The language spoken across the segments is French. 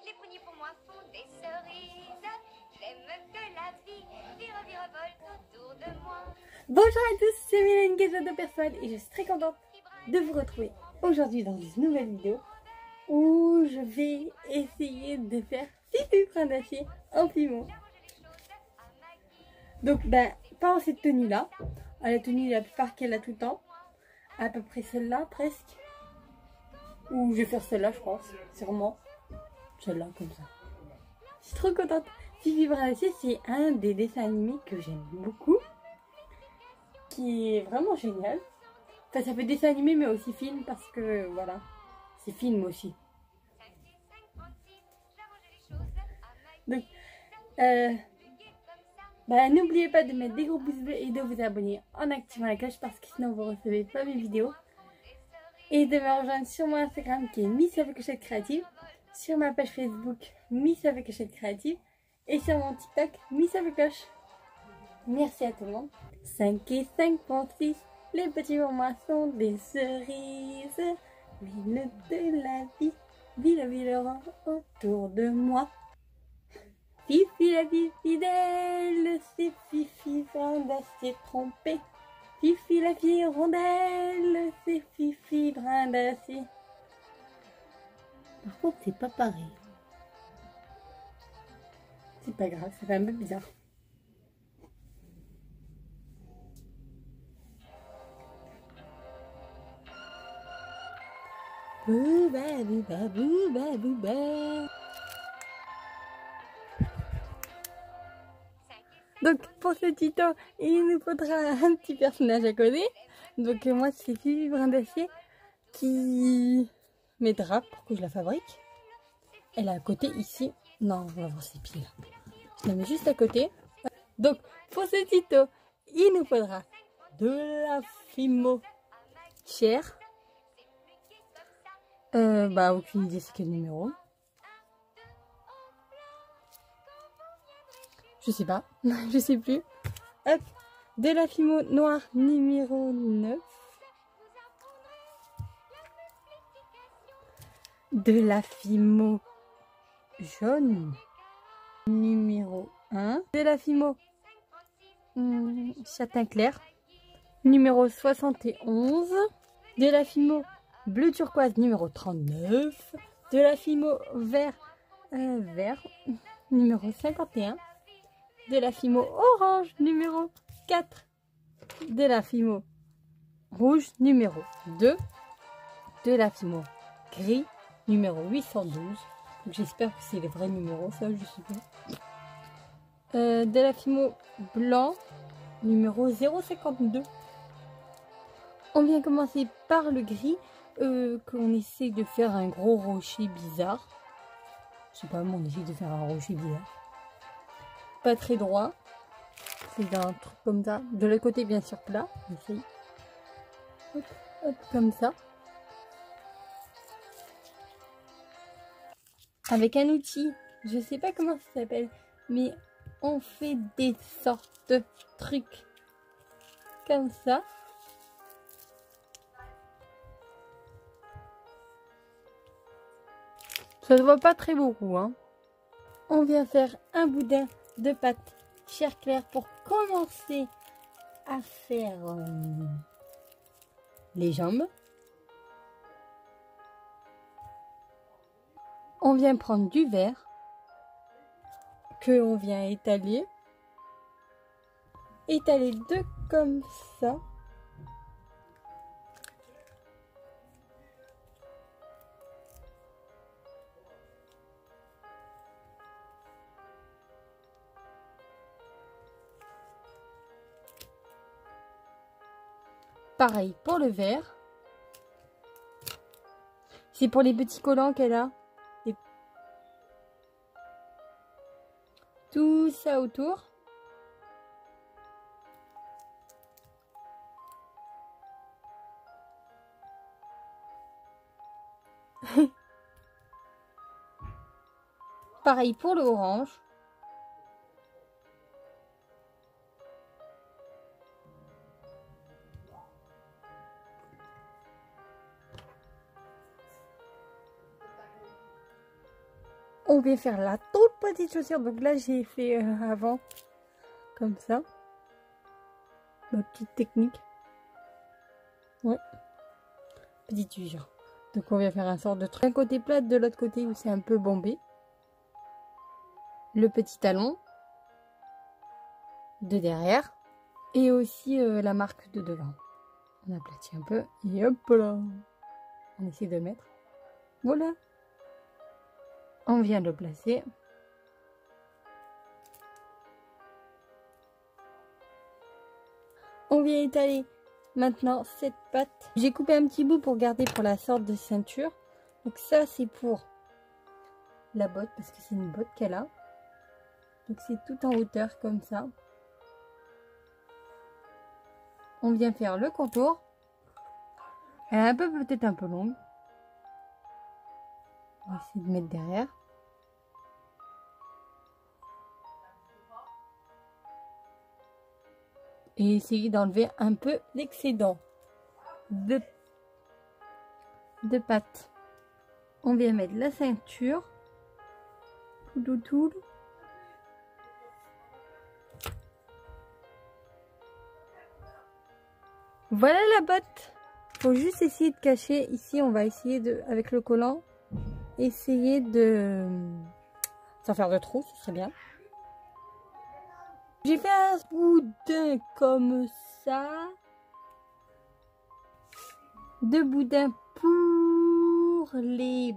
Les poignées pour moi font des cerises. J'aime que la vie virevolte autour de moi. Bonjour à tous, c'est Mylène Guézot de Personne et je suis très contente de vous retrouver aujourd'hui dans une nouvelle vidéo où je vais essayer de faire Fifi Brin d'Acier en piment. Donc pas en cette tenue là, à la tenue la plupart qu'elle a tout le temps, à peu près celle-là presque. Ou je vais faire celle-là, je pense, sûrement. Celle-là, comme ça. Je suis trop contente. Fifi Brin d'Acier, c'est un des dessins animés que j'aime beaucoup. Qui est vraiment génial. Enfin, ça fait dessin animé, mais aussi film, parce que, voilà, c'est film aussi. Donc, n'oubliez pas de mettre des gros pouces bleus et de vous abonner en activant la cloche, parce que sinon vous ne recevez pas mes vidéos. Et de me rejoindre sur mon Instagram qui est Miss avec Cachette Créative, sur ma page Facebook Miss avec Cachette Créative et sur mon TikTok Miss avec Cloche. Merci à tout le monde. 5 et 5 font 6, les petits moments sont des cerises. Ville de la vie, ville autour de moi. Fifi la vie fidèle, c'est Fifi Brin d'Acier trompé. Fifi la fille rondelle, c'est Fifi Brin d'Acier. Par contre, c'est pas pareil. C'est pas grave, ça fait un peu bizarre. Bouba, bouba, bouba, bouba. Donc pour ce tuto, il nous faudra un petit personnage à coller. Donc moi c'est Fifi Brin d'Acier qui m'aidera pour que je la fabrique. Elle est à côté ici. Non, on va voir ses pieds là. Je la mets juste à côté. Donc pour ce tuto, il nous faudra de la fimo chair. Aucune idée c'est quel numéro. Je sais pas, je sais plus. Hop, de la fimo noire numéro 9. De la fimo jaune numéro 1. De la fimo châtain clair numéro 71. De la fimo bleu turquoise numéro 39. De la fimo vert numéro 51. De la fimo orange numéro 4, de la fimo rouge numéro 2, de la fimo gris numéro 812, j'espère que c'est les vrais numéros, ça je sais pas, de la fimo blanc numéro 052. On vient commencer par le gris, qu'on essaie de faire un gros rocher bizarre, je sais pas, mais on essaie de faire un rocher bizarre. Pas très droit, c'est un truc comme ça, de l'autre côté bien sûr plat, ici, hop, hop, comme ça, avec un outil, je sais pas comment ça s'appelle, mais on fait des sortes de trucs comme ça. Ça se voit pas très beaucoup, hein. On vient faire un boudin de pâte chair claire pour commencer à faire les jambes. On vient prendre du verre que on vient étaler deux comme ça. Pareil pour le verre. C'est pour les petits collants qu'elle a. Et tout ça autour. Pareil pour le orange. On vient faire la toute petite chaussure. Donc là, j'ai fait avant, comme ça. Ma petite technique. Ouais. Petite usure. Donc on vient faire un sort de truc. D'un côté plat, de l'autre côté où c'est un peu bombé. Le petit talon. De derrière. Et aussi la marque de devant. On aplatit un peu. Et hop là. On essaie de mettre. Voilà. On vient de le placer. On vient étaler maintenant cette patte. J'ai coupé un petit bout pour garder pour la sorte de ceinture. Donc ça c'est pour la botte parce que c'est une botte qu'elle a. Donc c'est tout en hauteur comme ça. On vient faire le contour. Elle est un peu peut-être un peu longue. On va essayer de mettre derrière. Et essayer d'enlever un peu l'excédent de pâte. On vient mettre la ceinture. Tout. Voilà la botte. Faut juste essayer de cacher. Ici, on va essayer de, avec le collant, essayer de, sans faire de trou, ce serait bien. J'ai fait un boudin comme ça. 2 boudins pour les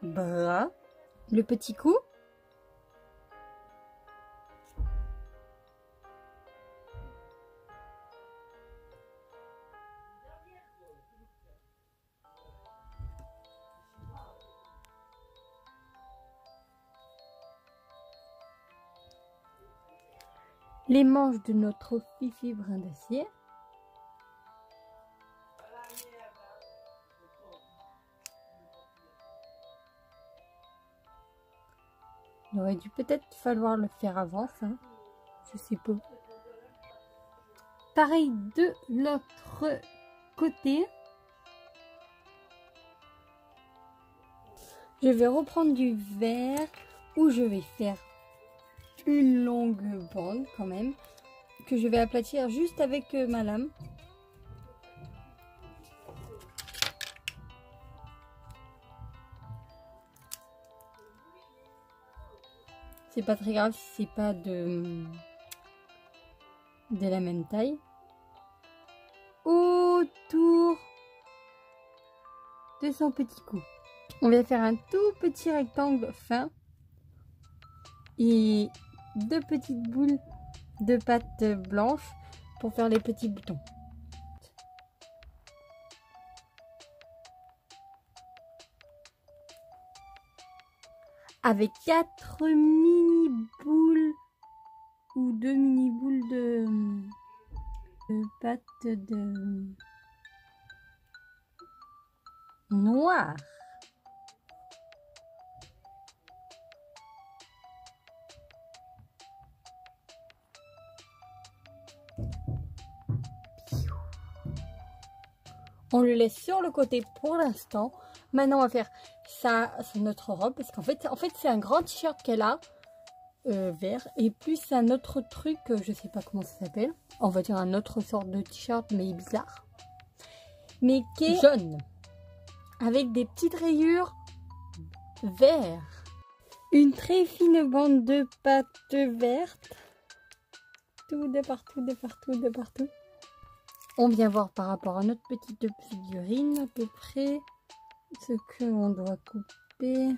bras. Le petit cou. Les manches de notre fifi brin d'acier. Il aurait dû peut-être falloir le faire avant ça. Je sais pas. Pareil de l'autre côté. Je vais reprendre du vert où je vais faire une longue bande quand même que je vais aplatir juste avec ma lame. C'est pas très grave si c'est pas de la même taille. Autour de son petit cou. On va faire un tout petit rectangle fin et 2 petites boules de pâte blanche pour faire les petits boutons. Avec 4 mini boules ou 2 mini boules de pâte de noir. On le laisse sur le côté pour l'instant. Maintenant, on va faire ça, c'est notre robe. Parce qu'en fait c'est un grand t-shirt qu'elle a, vert. Et plus un autre truc, je sais pas comment ça s'appelle. On va dire un autre sorte de t-shirt, mais bizarre. Mais qui est jaune. Avec des petites rayures vert. Une très fine bande de pâte verte. Tout de partout, de partout, de partout. On vient voir par rapport à notre petite figurine à peu près ce qu'on doit couper.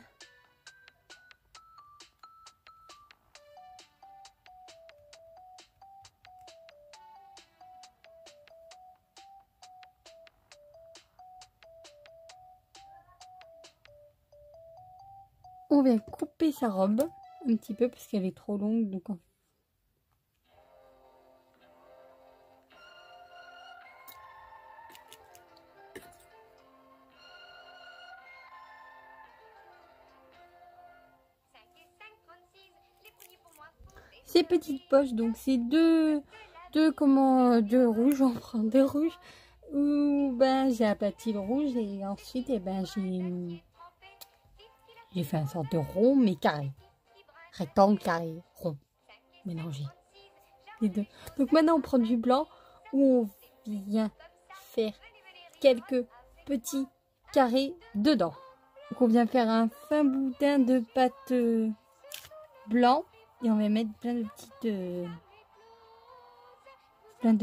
On vient couper sa robe un petit peu parce qu'elle est trop longue. Donc ces petites poches, donc c'est deux rouges, on prend deux rouges. Où ben j'ai aplati le rouge et ensuite j'ai fait un sorte de rond mais carré, rectangle carré rond mélangé les deux. Donc maintenant on prend du blanc où on vient faire quelques petits carrés dedans. Donc on vient faire un fin boudin de pâte blanc et on va mettre plein de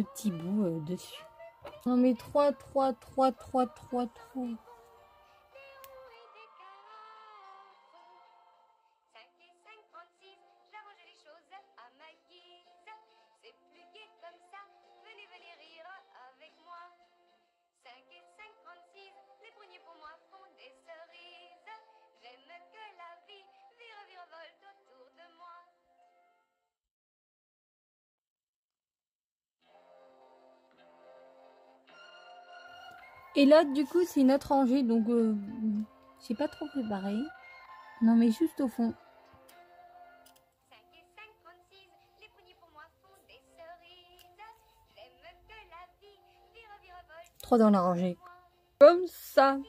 petits bouts dessus. On met 3. Et là, du coup, c'est une autre rangée, donc j'ai pas trop préparé. Non, mais juste au fond. 3 dans la rangée. Comme ça.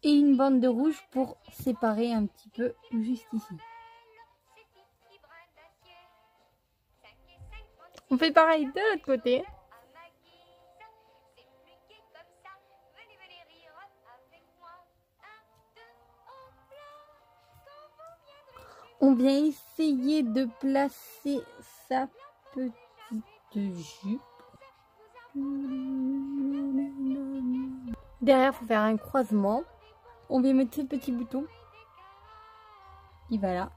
Et une bande de rouge pour séparer un petit peu juste ici. On fait pareil de l'autre côté. On vient essayer de placer sa petite jupe. Derrière, il faut faire un croisement. On vient mettre ce petit bouton. Il va là.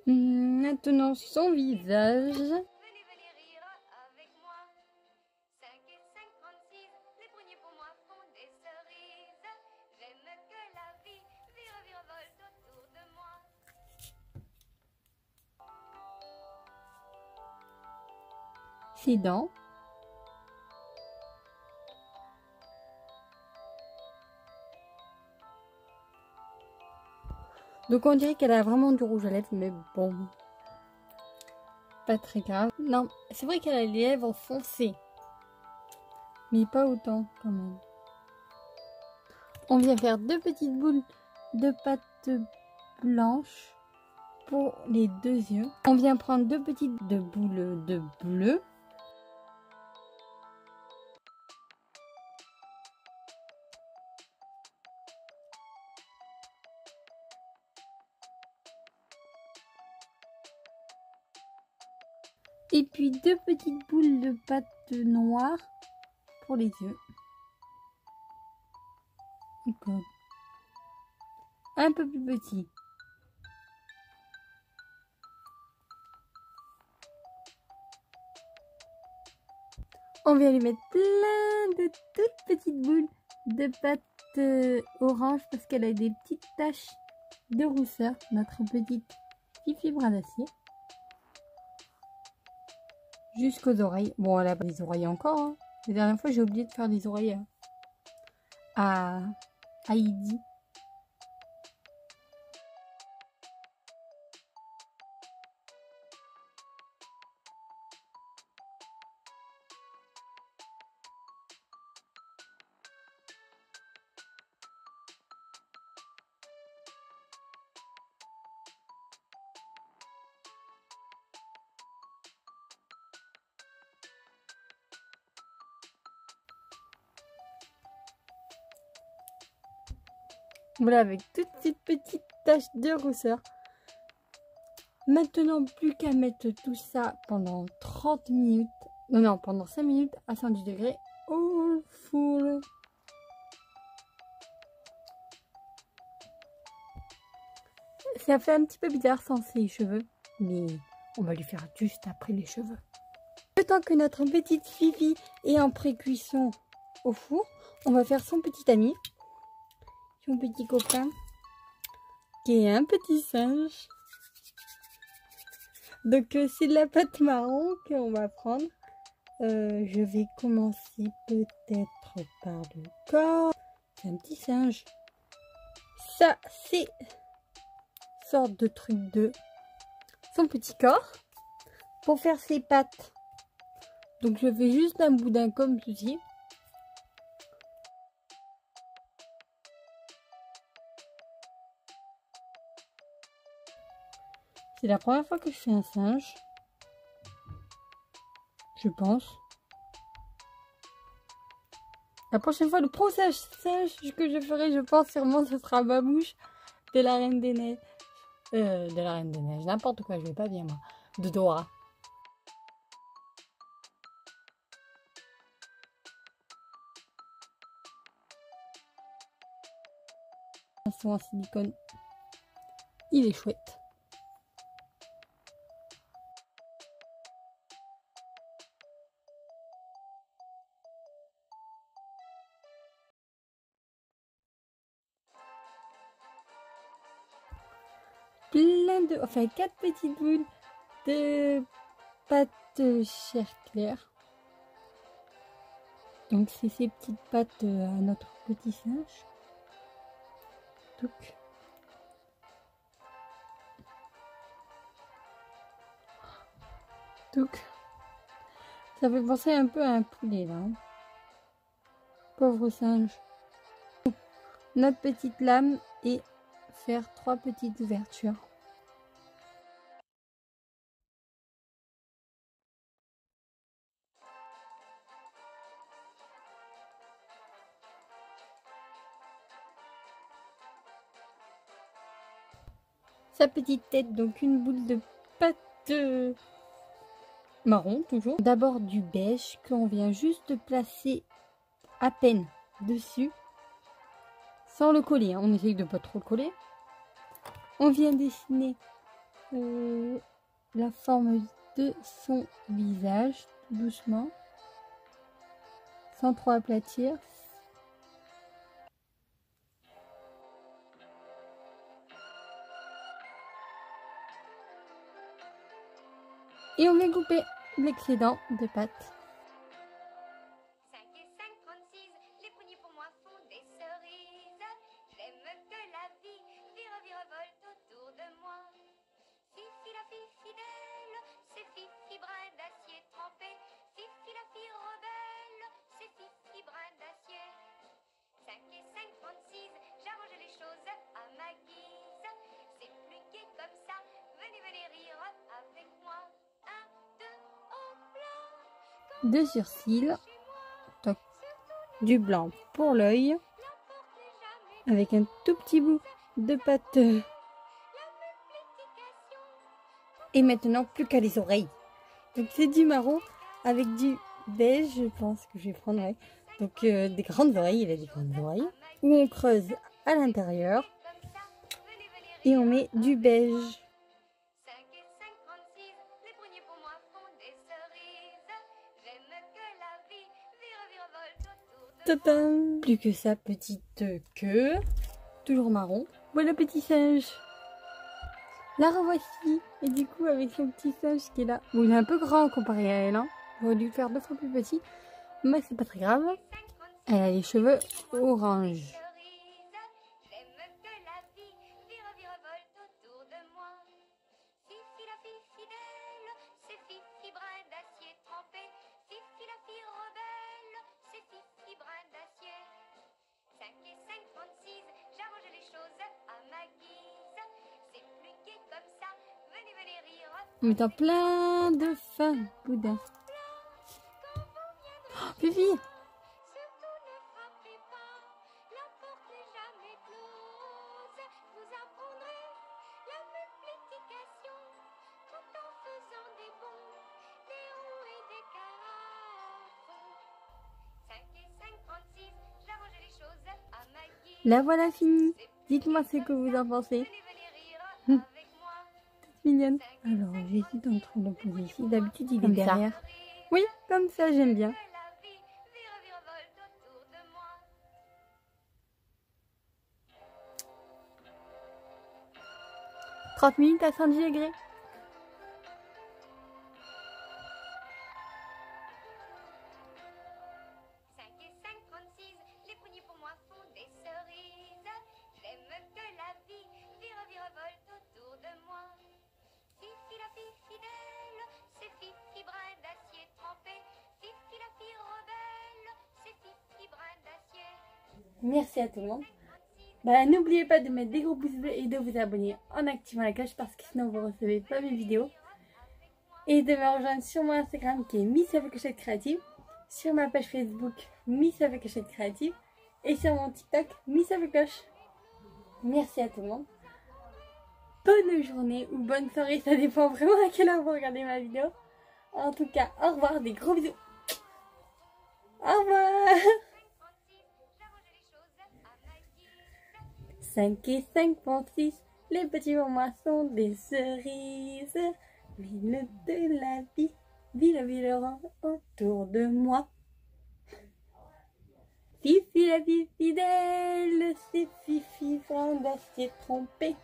Maintenant, son visage. Ses dents. Donc on dirait qu'elle a vraiment du rouge à lèvres, mais bon, pas très grave. Non, c'est vrai qu'elle a les lèvres foncées, mais pas autant quand même. On vient faire 2 petites boules de pâte blanche pour les 2 yeux. On vient prendre 2 petites boules de bleu. Et puis 2 petites boules de pâte noire pour les yeux. Encore. Un peu plus petit. On vient lui mettre plein de toutes petites boules de pâte orange parce qu'elle a des petites taches de rousseur. Notre petite Fifi brin d'acier. Jusqu'aux oreilles. Bon, elle a pas les oreilles encore. Hein. La dernière fois, j'ai oublié de faire des oreilles à Heidi. Voilà, avec toutes ces petites taches de rousseur. Maintenant, plus qu'à mettre tout ça pendant 30 minutes. Non, pendant 5 minutes à 110 degrés au four. Ça fait un petit peu bizarre sans ses cheveux, mais on va lui faire juste après les cheveux. Le temps que notre petite Fifi est en pré-cuisson au four, on va faire son petit ami. son petit copain, qui est un petit singe. Donc c'est de la pâte marron qu'on va prendre. Je vais commencer peut-être par le corps. C'est un petit singe. Ça, c'est sorte de truc de son petit corps pour faire ses pattes. Donc je fais juste un boudin comme ceci. C'est la première fois que je fais un singe. Je pense. La prochaine fois, le prochain singe que je ferai, je pense sûrement, ce sera Babouche de la Reine des Neiges. De la Reine des Neiges, n'importe quoi, je vais pas bien moi. De Dora. C'est en silicone. Il est chouette. Plein de... Enfin, 4 petites boules de pâte chair claire. Donc, c'est ces petites pâtes à notre petit singe. Donc, ça fait penser un peu à un poulet là. Pauvre singe. Notre petite lame et faire 3 petites ouvertures. Sa petite tête, donc une boule de pâte marron toujours. D'abord du beige qu'on vient juste de placer à peine dessus sans le coller. Hein. On essaye de pas trop le coller. On vient dessiner la forme de son visage tout doucement sans trop aplatir. Et on vient couper l'excédent de pâte. 5 et 5, 36, les poignées pour moi font des cerises. J'aime que la vie virevolte autour de moi. Fifi la fille fidèle, c'est Fifi brin d'acier trempé. Fifi la fille rebelle, c'est Fifi brin d'acier. 5 et 5, 36, j'arrange les choses à ma guise. C'est plus gai comme ça, venez, venez rire avec moi. 2 sourcils, donc du blanc pour l'œil, avec un tout petit bout de pâte. Et maintenant, plus qu'à les oreilles. Donc c'est du marron avec du beige, je pense que je vais prendre. Ouais. Donc des grandes oreilles, il a des grandes oreilles, où on creuse à l'intérieur et on met du beige. Tadam! Plus que sa petite queue, toujours marron. Voilà le petit singe. La revoici. Et du coup avec son petit singe qui est là. Bon, il est un peu grand comparé à elle. Hein. J'aurais dû le faire 2 fois plus petit. Mais c'est pas très grave. Elle a les cheveux orange. En mettant plein de fins boudin. Oh, Fifi! La voilà finie. Dites-moi ce que vous en pensez. C'est mignonne. Alors, j'hésite entre le poser ici. D'habitude, il est derrière. Oui, comme ça, j'aime bien. 30 minutes à 110 degrés. 5 et 5, 36, les pruniers pour moi font des cerises. J'aime que la vie virevolte autour de moi. Fifi la fille fidèle, c'est Fifi brin d'acier trempé. Fifi la fille rebelle, c'est Fifi brin d'acier. Merci à tout le monde. N'oubliez pas de mettre des gros pouces bleus et de vous abonner en activant la cloche parce que sinon vous ne recevez pas mes vidéos. Et de me rejoindre sur mon Instagram qui est Miss avec Clochette Créative, sur ma page Facebook Miss avec Clochette Créative et sur mon TikTok Miss avec Cloche. Merci à tout le monde. Bonne journée ou bonne soirée, ça dépend vraiment à quelle heure vous regardez ma vidéo. En tout cas, au revoir, des gros bisous. Au revoir. 5 et 5 font 6, les petits pour moi sont des cerises. Mille de la vie, virevoltent autour de moi. Fifi la vie fidèle, c'est Fifi brin d'acier trompé.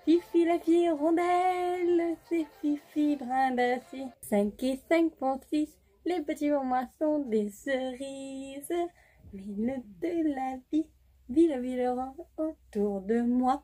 Fifi la fille rondelle, c'est Fifi brin d'acier. 5 et 5 font 6, les petits pour moi sont des cerises. Mille de la vie, virevoltent autour de moi.